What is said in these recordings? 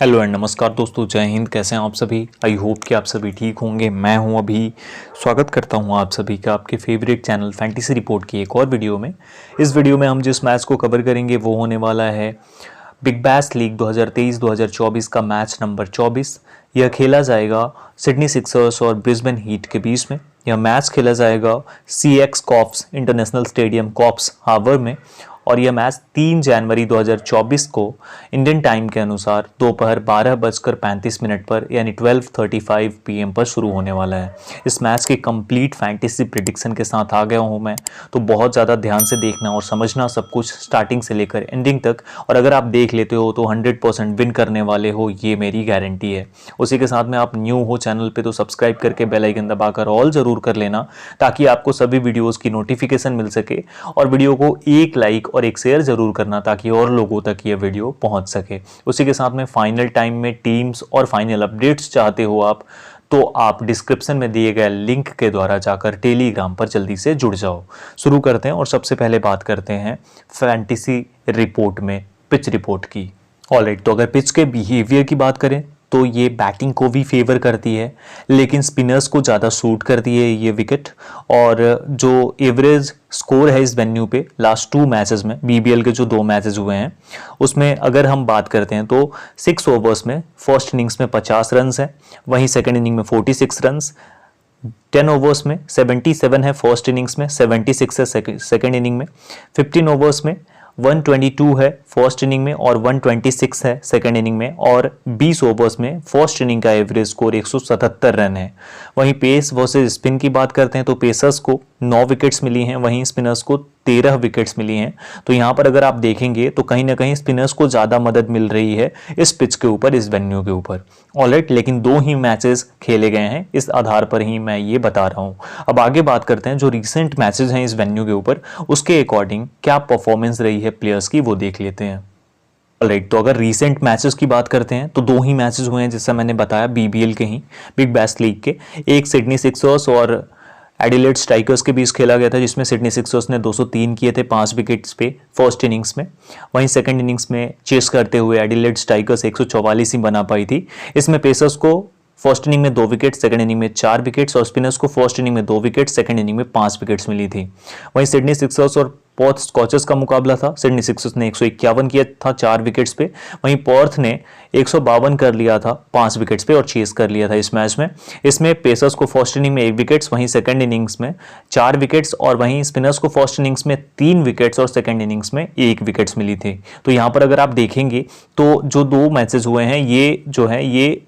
Hello and नमस्कार दोस्तों, जय हिंद। कैसे हैं आप सभी? आई होप कि आप सभी ठीक होंगे। मैं हूं अभी। स्वागत करता हूं आप सभी का आपके फेवरेट चैनल फैंटेसी रिपोर्ट की एक और वीडियो में। इस वीडियो में हम जिस मैच को कवर करेंगे वो होने वाला है बिग बैश लीग 2023-2024 का मैच नंबर 24। यह खेला जाएगा सिडनी सिक्सर्स और ब्रिस्बेन हीट के बीच में। यह मैच खेला जाएगा CX Coffs International Stadium Coffs Harbour में और यह मैच 3 जनवरी 2024 को इंडियन टाइम के अनुसार दोपहर 12:35 पर यानी 12:35 PM पर शुरू होने वाला है। इस मैच के कंप्लीट फैंटेसी प्रेडिक्शन के साथ आ गया हूँ मैं, तो बहुत ज़्यादा ध्यान से देखना और समझना सब कुछ स्टार्टिंग से लेकर एंडिंग तक। और अगर आप देख लेते हो तो 100% विन करने वाले हो, ये मेरी गारंटी है। उसी के साथ में आप न्यू हो चैनल पे तो सब्सक्राइब करके बेल आइकन दबाकर ऑल ज़रूर कर लेना, ताकि आपको सभी वीडियोज़ की नोटिफिकेशन मिल सके। और वीडियो को एक लाइक और एक शेयर जरूर करना ताकि और लोगों तक ये वीडियो पहुंच सके। उसी के साथ में फाइनल टाइम में टीम्स और फाइनल अपडेट्स चाहते हो आप, तो आप डिस्क्रिप्शन में दिए गए लिंक के द्वारा जाकर टेलीग्राम पर जल्दी से जुड़ जाओ। शुरू करते हैं और सबसे पहले बात करते हैं फैंटेसी रिपोर्ट में पिच रिपोर्ट की। ऑलराइट, तो अगर पिच के बिहेवियर की बात करें तो ये बैटिंग को भी फेवर करती है, लेकिन स्पिनर्स को ज़्यादा सूट करती है ये विकेट। और जो एवरेज स्कोर है इस वेन्यू पे लास्ट 2 मैचेस में, BBL के जो 2 मैचेस हुए हैं उसमें अगर हम बात करते हैं तो 6 ओवर्स में फर्स्ट इनिंग्स में 50 रन है, वहीं सेकेंड इनिंग में 46 रन। 10 ओवर्स में 77 है फर्स्ट इनिंग्स में, 76 है सेकेंड इनिंग में। 15 ओवर्स में 122 है फर्स्ट इनिंग में और 126 है सेकेंड इनिंग में। और 20 ओवर्स में फर्स्ट इनिंग का एवरेज स्कोर 177 रन है। वहीं पेस वर्सेस स्पिन की बात करते हैं तो पेसर्स को 9 विकेट्स मिली हैं, वहीं स्पिनर्स को 13 विकेट्स मिली हैं। तो यहाँ पर अगर आप देखेंगे तो कहीं ना कहीं स्पिनर्स को ज़्यादा मदद मिल रही है इस पिच के ऊपर, इस वेन्यू के ऊपर। ऑलराइट, लेकिन 2 ही मैचेस खेले गए हैं, इस आधार पर ही मैं ये बता रहा हूँ। अब आगे बात करते हैं जो रिसेंट मैचेस हैं इस वेन्यू के ऊपर, उसके अकॉर्डिंग क्या परफॉर्मेंस रही है प्लेयर्स की, वो देख लेते हैं। ऑलराइट, तो अगर रीसेंट मैचेस की बात करते हैं तो 2 ही मैचेस हुए हैं, जैसा मैंने बताया BBL के ही, बिग बैश लीग के। एक सिडनी सिक्सर्स और एडिलेड स्ट्राइकर्स के बीच खेला गया था, जिसमें सिडनी सिक्सर्स ने 203 किए थे 5 विकेट्स पे फर्स्ट इनिंग्स में। वहीं सेकंड इनिंग्स में चेस करते हुए एडिलेड स्ट्राइकर्स 144 ही बना पाई थी। इसमें पेसर्स को फर्स्ट इनिंग में 2 विकेट, सेकंड इनिंग में 4 विकेट्स और स्पिनर्स को फर्स्ट इनिंग में 2 विकेट, सेकंड इनिंग में 5 विकेट्स मिली थी। वहीं सिडनी सिक्सर्स और पर्थ स्कॉचर्स का मुकाबला था। सिडनी सिक्सर्स ने 151 किया था 4 विकेट्स पे, वहीं पर्थ ने 152 कर लिया था 5 विकेट्स पे और चेस कर लिया था इस मैच में। इसमें पेसर्स को फर्स्ट इनिंग में 1 विकेट्स, वहीं सेकंड इनिंग्स में 4 विकेट्स और वहीं स्पिनर्स को फर्स्ट इनिंग्स में 3 विकेट्स और सेकंड इनिंग्स में 1 विकेट्स मिली थी। तो यहाँ पर अगर आप देखेंगे तो जो 2 मैचेस हुए हैं ये जो है ये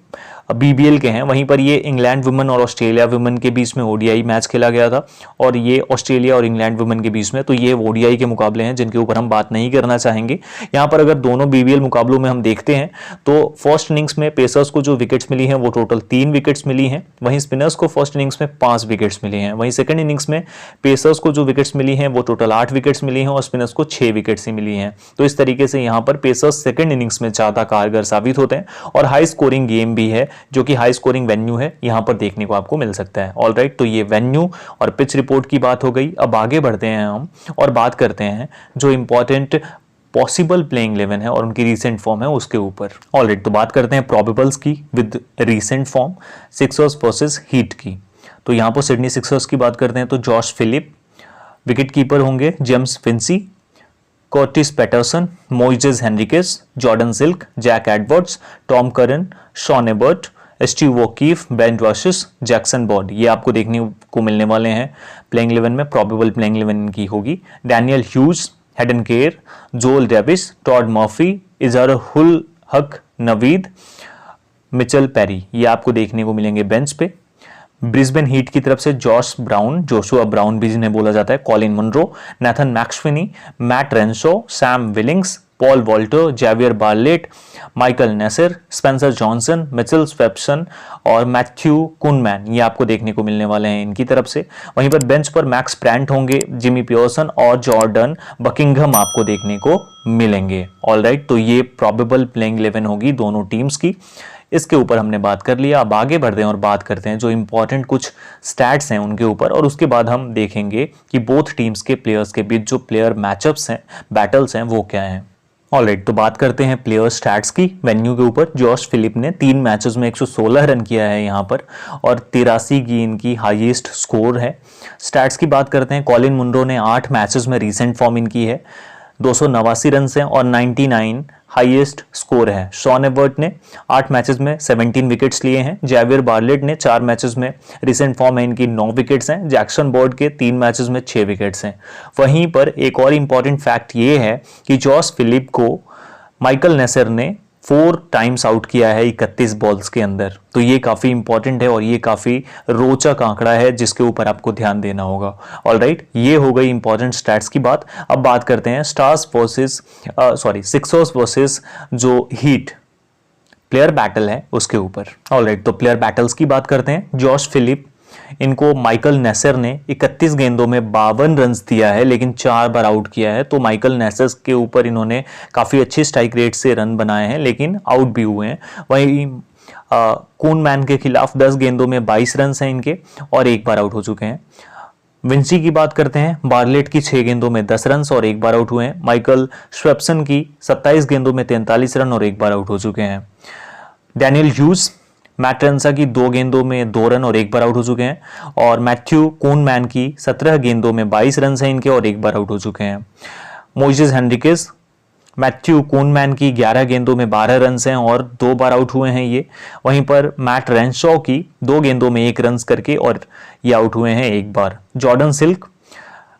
BBL के हैं। वहीं पर ये इंग्लैंड वुमेन और ऑस्ट्रेलिया वुमेन के बीच में ODI मैच खेला गया था और ये ऑस्ट्रेलिया और इंग्लैंड वुमेन के बीच में, तो ये ODI के मुकाबले हैं जिनके ऊपर हम बात नहीं करना चाहेंगे। यहाँ पर अगर दोनों BBL मुकाबलों में हम देखते हैं तो फर्स्ट इनिंग्स में पेसर्स को जो विकेट्स मिली हैं वो टोटल 3 विकेट्स मिली हैं, वहीं स्पिनर्स को फर्स्ट इनिंग्स में 5 विकेट्स मिली हैं। वहीं सेकंड इनिंग्स में पेसर्स को जो विकेट्स मिली हैं वो टोटल 8 विकेट्स मिली हैं और स्पिनर्स को 6 विकेट्स ही मिली हैं। तो इस तरीके से यहाँ पर पेसर्स सेकंड इनिंग्स में ज़्यादा कारगर साबित होते हैं और हाई स्कोरिंग गेम भी है, जो कि हाई स्कोरिंग वेन्यू है, यहां पर देखने को आपको मिल सकता है। ऑलराइट, तो ये वेन्यू और पिच रिपोर्ट की बात हो गई। अब आगे बढ़ते हैं हम और बात करते हैं जो इंपॉर्टेंट पॉसिबल प्लेइंग 11 है और उनकी रीसेंट फॉर्म है उसके ऊपर। ऑलराइट, तो बात करते हैं प्रोबेबल्स की with recent form, Sixers versus heat की। तो यहां पर सिडनी सिक्सर्स की बात करते हैं तो जॉश फिलिप, विकेट कीपर होंगे James Vince, Curtis Patterson, Moises Henriques, Jordan Silk, Jack Edwards, Tom Curran, Sean Abbott, Steve O'Keefe, Ben वाशिस, जैक्सन बॉड, ये आपको देखने को मिलने वाले हैं प्लेइंग 11 में। प्रोबेबल प्लेइंग 11 इनकी होगी। डैनियल ह्यूज, हेडन केयर, जोल डेविस, टॉड मर्फी, इजहर हुल हक नवीद, मिचेल पेरी, ये आपको देखने को मिलेंगे बेंच पे। ब्रिस्बेन हीट की तरफ से जॉश ब्राउन, जोशुआ ब्राउन भी जिन्हें बोला जाता है, Colin Munro, Nathan McSweeney, Matt Renshaw, Sam Billings, Paul Walter, Xavier Bartlett, Michael Neser, Spencer Johnson, Mitchell Swepson और मैथ्यू कुनमैन, ये आपको देखने को मिलने वाले हैं इनकी तरफ से। वहीं पर बेंच पर मैक्स ब्रांट होंगे, जिमी पियर्सन और जॉर्डन बकिंघम आपको देखने को मिलेंगे। ऑलराइट, तो ये प्रोबेबल प्लेइंग 11 होगी दोनों टीम्स की। इसके ऊपर हमने बात कर लिया। अब आगे बढ़ते हैं और बात करते हैं जो इंपॉर्टेंट कुछ स्टैट्स हैं उनके ऊपर, और उसके बाद हम देखेंगे कि बोथ टीम्स के प्लेयर्स के बीच जो प्लेयर मैचअप्स हैं, बैटल्स हैं, वो क्या हैं। ऑलराइट, तो बात करते हैं प्लेयर स्टैट्स की वेन्यू के ऊपर। जॉश फिलिप ने 3 मैचेस में 116 रन किया है यहाँ पर और 83 की इनकी हाईएस्ट स्कोर है। स्टैट्स की बात करते हैं, कॉलिन मुनरो ने 8 मैचेस में रीसेंट फॉर्म इनकी है, 289 रन हैं और 99 हाईएस्ट स्कोर है। शॉन एबर्ट ने 8 मैचेस में 17 विकेट्स लिए हैं। जैवियर बार्लेट ने 4 मैचेस में, रीसेंट फॉर्म है इनकी, 9 विकेट्स हैं। जैक्सन बोर्ड के 3 मैचेस में 6 विकेट्स हैं। वहीं पर एक और इंपॉर्टेंट फैक्ट ये है कि जॉश फिलिप को माइकल नेसर ने 4 टाइम्स आउट किया है 31 बॉल्स के अंदर। तो ये काफ़ी इंपॉर्टेंट है और ये काफ़ी रोचक आंकड़ा है जिसके ऊपर आपको ध्यान देना होगा। ऑलराइट, ये हो गई इंपॉर्टेंट स्टैट्स की बात। अब बात करते हैं सिक्सर्स वर्सेस जो हीट प्लेयर बैटल है उसके ऊपर। ऑलराइट, तो प्लेयर बैटल्स की बात करते हैं। जॉश फिलिप, इनको माइकल नेसर ने 31 गेंदों में 52 रन दिया है लेकिन 4 बार आउट किया है। तो माइकल नेसर के ऊपर इन्होंने काफ़ी अच्छी स्ट्राइक रेट से रन बनाए हैं लेकिन आउट भी हुए हैं। वहीं कूनमैन के खिलाफ 10 गेंदों में 22 रन हैं इनके और 1 बार आउट हो चुके हैं। विंसी की बात करते हैं, बार्लेट की 6 गेंदों में 10 रन और 1 बार आउट हुए हैं। माइकल स्वेप्सन की 27 गेंदों में 43 रन और 1 बार आउट हो चुके हैं। डैनियल ह्यूज, मैट ट्रेंसा की 2 गेंदों में 2 रन और 1 बार आउट हो चुके हैं। और मैथ्यू कूनमैन की 17 गेंदों में 22 रन हैं इनके और 1 बार आउट हो चुके हैं। मोइसेस हेनरिकेस, मैथ्यू कूनमैन की 11 गेंदों में 12 रन हैं और 2 बार आउट हुए हैं ये। वहीं पर मैट रेंशॉ की 2 गेंदों में 1 रन करके और ये आउट हुए हैं 1 बार। जॉर्डन सिल्क,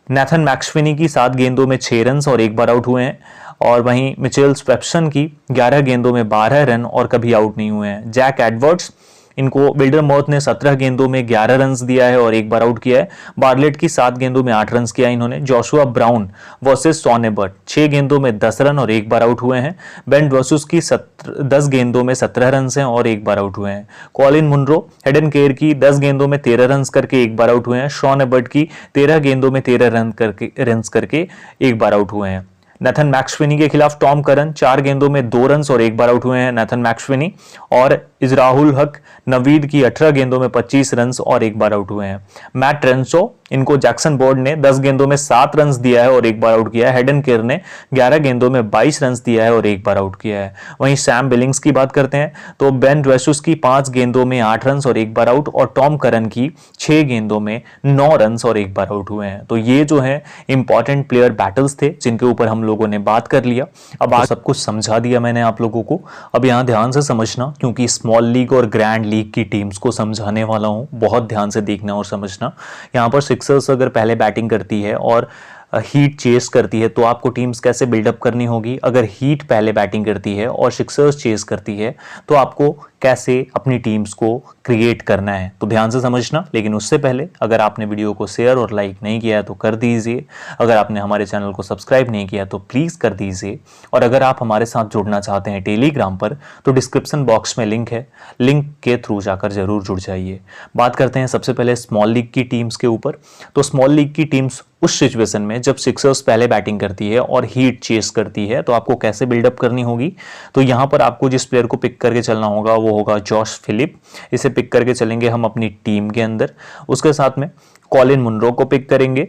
नेथन मैक्सविनी की 7 गेंदों में 6 रन और 1 बार आउट हुए हैं। और वहीं मिचेल स्वेप्सन की 11 गेंदों में 12 रन और कभी आउट नहीं हुए हैं। जैक एडवर्ड्स, इनको विल्डरमॉथ ने 17 गेंदों में 11 रन दिया है और 1 बार आउट किया है। बार्लेट की 7 गेंदों में 8 रन किया इन्होंने। Joshua brown versus Shawn Ebert, 6 गेंदों में 10 रन और 1 बार आउट हुए हैं। बेन ड्वसुस की 10 गेंदों में 17 रन हैं और 1 बार आउट हुए हैं। कॉलिन मुनरो, हेडन केयर की 10 गेंदों में 13 रन करके 1 बार आउट हुए हैं। शॉन एबर्ट की 13 गेंदों में 13 रन करके 1 बार आउट हुए हैं। नेथन मैक्सविनी के खिलाफ टॉम करन, 4 गेंदों में 2 रन और 1 बार आउट हुए हैं नेथन मैक्सविनी। और इजराहुल हक नवीद की 18 गेंदों में 25 रन और 1 बार आउट हुए हैं। मैट ट्रेंसो, इनको जैक्सन बोर्ड ने 10 गेंदों में 7 रन दिया है और 1 बार आउट किया है। हेडन केयर ने 11 गेंदों में 22 रन दिया है और 1 बार आउट किया है। वहीं सैम बिलिंग्स की बात करते हैं तो बेन ड्वेसुस की 5 गेंदों में 8 रन और 1 बार आउट और टॉम करन की 6 गेंदों में 9 रन और 1 बार आउट हुए हैं। तो ये जो है इंपॉर्टेंट प्लेयर बैटल्स थे जिनके ऊपर हम लोगों ने बात कर लिया। अब आज सब कुछ समझा दिया मैंने आप लोगों को। अब यहाँ ध्यान से समझना, क्योंकि स्मॉल लीग और ग्रैंड लीग की टीम्स को समझाने वाला हूँ, बहुत ध्यान से देखना और समझना। यहाँ पर सिक्सर्स अगर पहले बैटिंग करती है और हीट चेस करती है तो आपको टीम्स कैसे बिल्डअप करनी होगी। अगर हीट पहले बैटिंग करती है और सिक्सर्स चेस करती है तो आपको कैसे अपनी टीम्स को क्रिएट करना है, तो ध्यान से समझना। लेकिन उससे पहले अगर आपने वीडियो को शेयर और लाइक नहीं किया है तो कर दीजिए। अगर आपने हमारे चैनल को सब्सक्राइब नहीं किया तो प्लीज़ कर दीजिए। और अगर आप हमारे साथ जुड़ना चाहते हैं टेलीग्राम पर तो डिस्क्रिप्शन बॉक्स में लिंक है, लिंक के थ्रू जाकर जरूर जुड़ जाइए। बात करते हैं सबसे पहले स्मॉल लीग की टीम्स के ऊपर। तो स्मॉल लीग की टीम्स उस सिचुएशन में जब सिक्सर्स पहले बैटिंग करती है और हीट चेस करती है तो आपको कैसे बिल्डअप करनी होगी। तो यहाँ पर आपको जिस प्लेयर को पिक करके चलना होगा वो होगा जॉश फिलिप। इसे पिक करके चलेंगे हम अपनी टीम के अंदर। उसके साथ में कॉलिन मुनरो को पिक करेंगे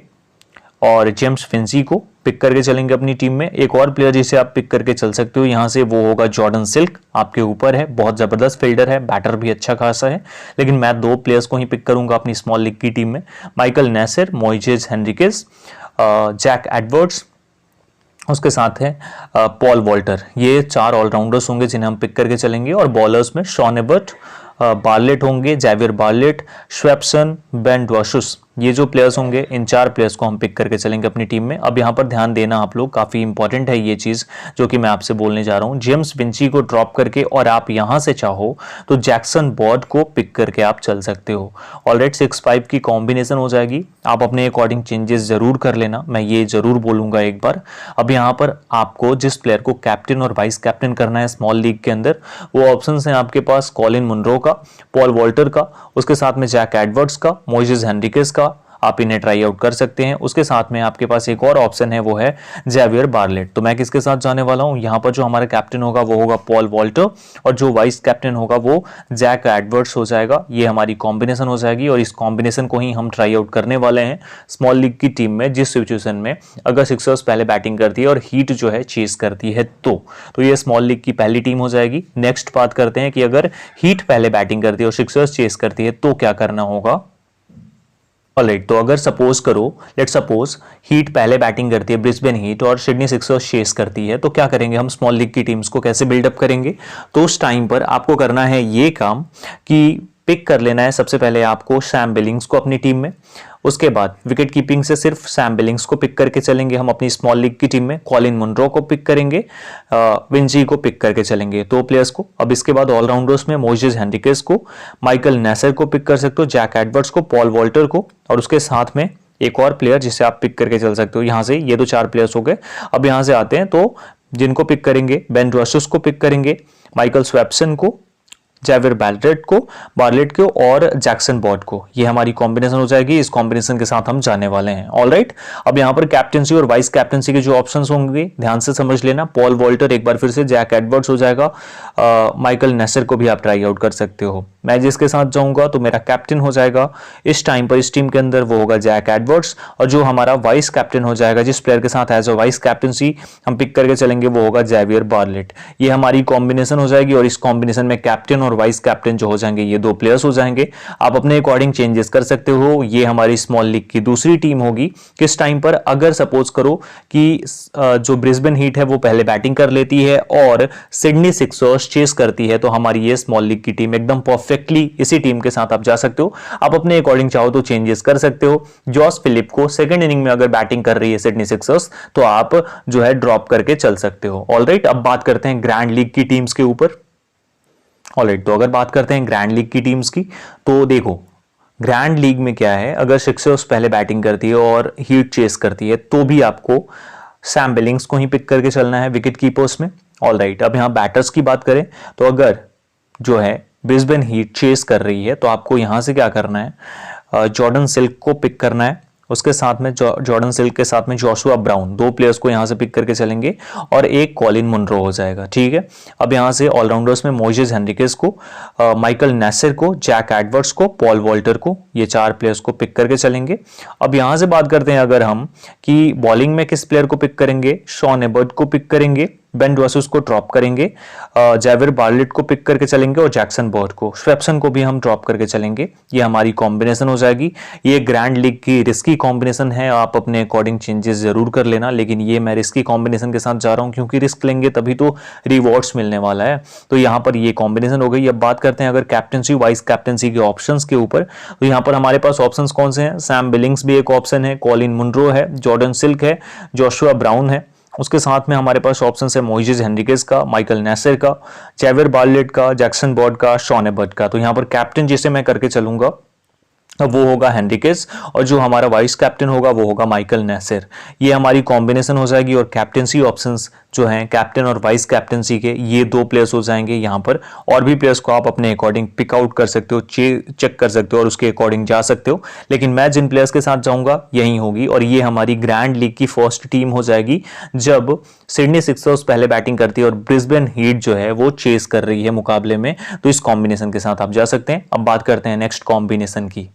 और जेम्स फिंसी को पिक करके चलेंगे अपनी टीम में। एक और प्लेयर जिसे आप पिक करके चल सकते हो यहाँ से वो होगा जॉर्डन सिल्क। आपके ऊपर है, बहुत ज़बरदस्त फील्डर है, बैटर भी अच्छा खासा है। लेकिन मैं 2 प्लेयर्स को ही पिक करूंगा अपनी स्मॉल लीग की टीम में, Michael Neser, Moises Henriques, Jack Edwards, उसके साथ है पॉल वॉल्टर। ये 4 ऑलराउंडर्स होंगे जिन्हें हम पिक करके चलेंगे। और बॉलर्स में शॉन एबर्ट, बार्लेट होंगे, जैवियर बार्लेट, स्वेप्सन, बेन ड्वसुस, ये जो प्लेयर्स होंगे इन 4 प्लेयर्स को हम पिक करके चलेंगे अपनी टीम में। अब यहाँ पर ध्यान देना आप लोग, काफ़ी इंपॉर्टेंट है ये चीज़ जो कि मैं आपसे बोलने जा रहा हूँ। जेम्स विंची को ड्रॉप करके और आप यहाँ से चाहो तो जैक्सन बोर्ड को पिक करके आप चल सकते हो। ऑलरेडी 6-5 की कॉम्बिनेशन हो जाएगी, आप अपने अकॉर्डिंग चेंजेस ज़रूर कर लेना, मैं ये ज़रूर बोलूँगा एक बार। अब यहाँ पर आपको जिस प्लेयर को कैप्टन और वाइस कैप्टन करना है स्मॉल लीग के अंदर, वो ऑप्शन हैं आपके पास कॉलिन मुनरो का, पॉल वॉल्टर का, उसके साथ में जैक एडवर्ड्स का, मोइसेस हेनरिकेस का, आप इन्हें ट्राई आउट कर सकते हैं। उसके साथ में आपके पास एक और ऑप्शन है, वो है जेवियर बार्लेट। तो मैं किसके साथ जाने वाला हूं, यहाँ पर जो हमारा कैप्टन होगा वो होगा पॉल वॉल्टर और जो वाइस कैप्टन होगा वो जैक एडवर्ड्स हो जाएगा। ये हमारी कॉम्बिनेशन हो जाएगी और इस कॉम्बिनेशन को ही हम ट्राई आउट करने वाले हैं स्मॉल लीग की टीम में, जिस सिचुएशन में अगर सिक्सर्स पहले बैटिंग करती है और हीट जो है चेस करती है तो ये स्मॉल लीग की पहली टीम हो जाएगी। नेक्स्ट बात करते हैं कि अगर हीट पहले बैटिंग करती है और सिक्सर्स चेस करती है तो क्या करना होगा। ऑलराइट, तो अगर सपोज करो, लेट सपोज हीट पहले बैटिंग करती है, ब्रिस्बेन हीट, और सिडनी सिक्सर्स चेस करती है, तो क्या करेंगे हम स्मॉल लीग की टीम्स को कैसे बिल्डअप करेंगे। तो उस टाइम पर आपको करना है ये काम कि पिक कर लेना है सबसे पहले आपको सैम बिलिंग्स को अपनी टीम में। उसके बाद विकेट कीपिंग से सिर्फ सैम बिलिंग्स को पिक करके चलेंगे हम अपनी स्मॉल लीग की टीम में। कॉलिन मुनरो को पिक करेंगे, विंजी को पिक करके चलेंगे, दो प्लेयर्स को। अब इसके बाद ऑलराउंडर्स में मोइसेस हेनरिकेस को, माइकल नेसर को पिक कर सकते हो, जैक एडवर्ड्स को, पॉल वॉल्टर को, और उसके साथ में एक और प्लेयर जिसे आप पिक करके चल सकते हो। यहां से ये तो 4 प्लेयर्स हो गए। अब यहां से आते हैं तो जिनको पिक करेंगे, बेन रॉसेस को पिक करेंगे, माइकल स्वैप्सन को, जेवियर बार्लेट को और जैक्सन बॉट को। ये हमारी कॉम्बिनेशन हो जाएगी। इस कॉम्बिनेशन के साथ हम जाने वाले हैं। ऑलराइट, अब यहाँ पर कैप्टनसी और वाइस कैप्टनसी के जो ऑप्शंस होंगे ध्यान से समझ लेना। पॉल वॉल्टर एक बार फिर से, जैक एडवर्ड्स हो जाएगा, माइकल नेसर को भी आप ट्राई आउट कर सकते हो। मैं जिसके साथ जाऊंगा तो मेरा कैप्टन हो जाएगा इस टाइम पर, इस टीम के अंदर, वो होगा जैक एडवर्ड्स, और जो हमारा वाइस कैप्टन हो जाएगा, जिस प्लेयर के साथ एज अ वाइस कैप्टनसी हम पिक करके चलेंगे, वो होगा जेवियर बार्लेट। ये हमारी कॉम्बिनेशन हो जाएगी और इस कॉम्बिनेशन में कैप्टन और वाइस कैप्टन जो हो जाएंगे ये 2 प्लेयर्स हो जाएंगे। आप अपने अकॉर्डिंग चेंजेस कर सकते हो। ये हमारी स्मॉल लीग की दूसरी टीम होगी। किस टाइम पर, अगर सपोज करो कि जो ब्रिस्बेन हीट है वो पहले बैटिंग कर लेती है और सिडनी सिक्सर्स चेस करती है, तो हमारी ये स्मॉल लीग की टीम एकदम परफेक्टली इसी टीम के साथ आप जा सकते हो। आप अपने अकॉर्डिंग चाहो तो चेंजेस कर सकते हो। जॉस फिलिप को सेकंड इनिंग में अगर बैटिंग कर रही है सिडनी सिक्सर्स तो आप जो है ड्रॉप करके चल सकते हो। ऑलराइट, अब बात करते हैं ग्रैंड लीग की टीम्स के ऊपर। ऑलराइट, तो अगर बात करते हैं ग्रैंड लीग की टीम्स की, तो देखो ग्रैंड लीग में क्या है, अगर सिक्सर्स पहले बैटिंग करती है और हीट चेस करती है तो भी आपको सैम बिलिंग्स को ही पिक करके चलना है विकेट कीपर्स में। ऑलराइट, अब यहां बैटर्स की बात करें तो अगर जो है ब्रिस्बेन हीट चेस कर रही है तो आपको यहां से क्या करना है, जॉर्डन सिल्क को पिक करना है। उसके साथ में जॉर्डन सिल्क के साथ में जोशुआ ब्राउन, 2 प्लेयर्स को यहां से पिक करके चलेंगे और एक कॉलिन मुनरो हो जाएगा। ठीक है, अब यहां से ऑलराउंडर्स में मोइसेस हेनरिकेस को, माइकल नेसर को, जैक एडवर्ड्स को, पॉल वॉल्टर को, ये 4 प्लेयर्स को पिक करके चलेंगे। अब यहां से बात करते हैं अगर हम कि बॉलिंग में किस प्लेयर को पिक करेंगे, शॉन एबर्ट को पिक करेंगे, बेन रॉसेस को ड्रॉप करेंगे, जेवियर बार्लेट को पिक करके चलेंगे और जैक्सन बॉट को, स्वैप्सन को भी हम ड्रॉप करके चलेंगे। ये हमारी कॉम्बिनेशन हो जाएगी। ये ग्रैंड लीग की रिस्की कॉम्बिनेशन है, आप अपने अकॉर्डिंग चेंजेस जरूर कर लेना, लेकिन ये मैं रिस्की कॉम्बिनेशन के साथ जा रहा हूं क्योंकि रिस्क लेंगे तभी तो रिवॉर्ड्स मिलने वाला है। तो यहाँ पर ये कॉम्बिनेशन हो गई। अब बात करते हैं अगर कैप्टनसी वाइस कैप्टनसी के ऑप्शंस के ऊपर, तो यहाँ पर हमारे पास ऑप्शंस कौन से हैं, सैम बिलिंग्स भी एक ऑप्शन है, कॉलिन मुनरो है, जॉर्डन सिल्क है, जोशुआ ब्राउन है। उसके साथ में हमारे पास ऑप्शन है मोइसेस हेनरिकेस का, माइकल नेसर का, जेवियर बार्लेट का, जैक्सन बॉट का, शॉन एबर्ट का। तो यहाँ पर कैप्टन जिसे मैं करके चलूंगा वो होगा हेनरिकेस और जो हमारा वाइस कैप्टन होगा वो होगा माइकल नेसर। ये हमारी कॉम्बिनेशन हो जाएगी और कैप्टनसी ऑप्शंस जो हैं कैप्टन और वाइस कैप्टनसी के, ये 2 प्लेयर्स हो जाएंगे यहाँ पर। और भी प्लेयर्स को आप अपने अकॉर्डिंग पिक आउट कर सकते हो, चेक कर सकते हो और उसके अकॉर्डिंग जा सकते हो, लेकिन मैं जिन प्लेयर्स के साथ जाऊंगा यही होगी। और ये हमारी ग्रैंड लीग की फर्स्ट टीम हो जाएगी जब सिडनी सिक्सर्स पहले बैटिंग करती है और ब्रिस्बेन हीट जो है वो चेस कर रही है मुकाबले में। तो इस कॉम्बिनेशन के साथ आप जा सकते हैं। अब बात करते हैं नेक्स्ट कॉम्बिनेशन की।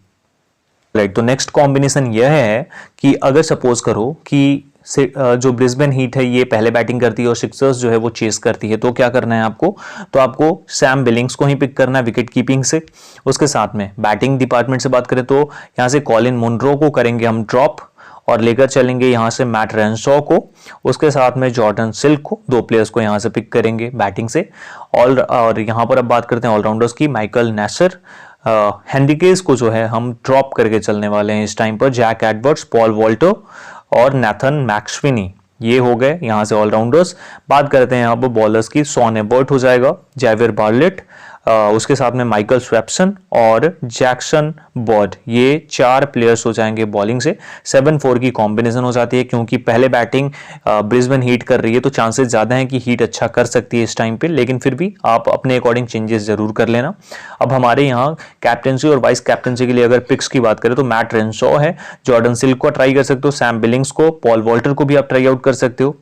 राइट, तो नेक्स्ट कॉम्बिनेशन यह है कि अगर सपोज करो कि जो ब्रिस्बेन हीट है ये पहले बैटिंग करती है और सिक्सर्स जो है वो चेस करती है, तो क्या करना है आपको, तो आपको सैम बिलिंग्स को ही पिक करना है विकेट कीपिंग से। उसके साथ में बैटिंग डिपार्टमेंट से बात करें तो यहाँ से कॉलिन मुनरो को करेंगे हम ड्रॉप और लेकर चलेंगे यहाँ से मैट रेनशॉ को। उसके साथ में जॉर्डन सिल्क को, 2 प्लेयर्स को यहाँ से पिक करेंगे बैटिंग से। और यहाँ पर अब बात करते हैं ऑलराउंडर्स की, माइकल नेसर, हेनरिकेस को जो है हम ड्रॉप करके चलने वाले हैं इस टाइम पर, जैक एडवर्ड्स, पॉल वॉल्टर और नेथन मैक्सविनी, ये हो गए यहाँ से ऑलराउंडर्स। बात करते हैं अब बॉलर्स की, शॉन एबर्ट हो जाएगा, जेवियर बार्लेट, उसके साथ में माइकल स्वैप्सन और जैक्सन बॉड, ये 4 प्लेयर्स हो जाएंगे बॉलिंग से। 7-4 की कॉम्बिनेशन हो जाती है, क्योंकि पहले बैटिंग ब्रिस्बेन हीट कर रही है तो चांसेस ज़्यादा हैं कि हीट अच्छा कर सकती है इस टाइम पे, लेकिन फिर भी आप अपने अकॉर्डिंग चेंजेस जरूर कर लेना। अब हमारे यहाँ कैप्टनसी और वाइस कैप्टनसी के लिए अगर पिक्स की बात करें तो मैट रेनशॉ है, जॉर्डन सिल्क को ट्राई कर सकते हो, सैम बिलिंग्स को, पॉल वॉल्टर को भी आप ट्राई आउट कर सकते हो।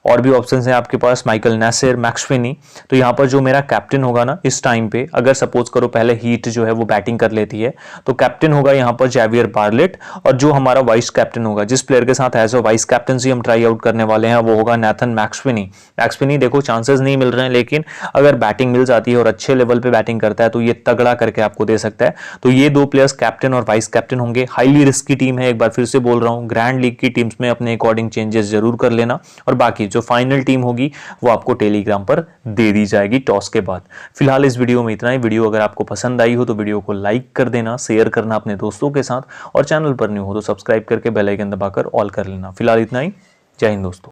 और भी ऑप्शंस हैं आपके पास, माइकल नेसर, मैक्स फिनी। तो यहाँ पर जो मेरा कैप्टन होगा ना इस टाइम पे, अगर सपोज करो पहले हीट जो है वो बैटिंग कर लेती है, तो कैप्टन होगा यहाँ पर जेवियर बार्लेट, और जो हमारा वाइस कैप्टन होगा, जिस प्लेयर के साथ एज अ वाइस कैप्टनसी हम ट्राई आउट करने वाले हैं, वो होगा Nathan max Finney. Max Finney देखो चांसेस नहीं मिल रहे हैं, लेकिन अगर बैटिंग मिल जाती है और अच्छे लेवल पे बैटिंग करता है तो ये तगड़ा करके आपको दे सकता है। तो ये 2 प्लेयर्स कैप्टन और वाइस कैप्टन होंगे। हाईली रिस्की टीम है, एक बार फिर से बोल रहा हूँ, ग्रैंड लीग की टीम्स में अपने अकॉर्डिंग चेंजेस जरूर कर लेना, और बाकी जो फाइनल टीम होगी वो आपको टेलीग्राम पर दे दी जाएगी टॉस के बाद। फिलहाल इस वीडियो में इतना ही। वीडियो अगर आपको पसंद आई हो तो वीडियो को लाइक कर देना, शेयर करना अपने दोस्तों के साथ, और चैनल पर न्यू हो तो सब्सक्राइब करके बेल आइकन दबाकर ऑल कर लेना। फिलहाल इतना ही। जय हिंद दोस्तों।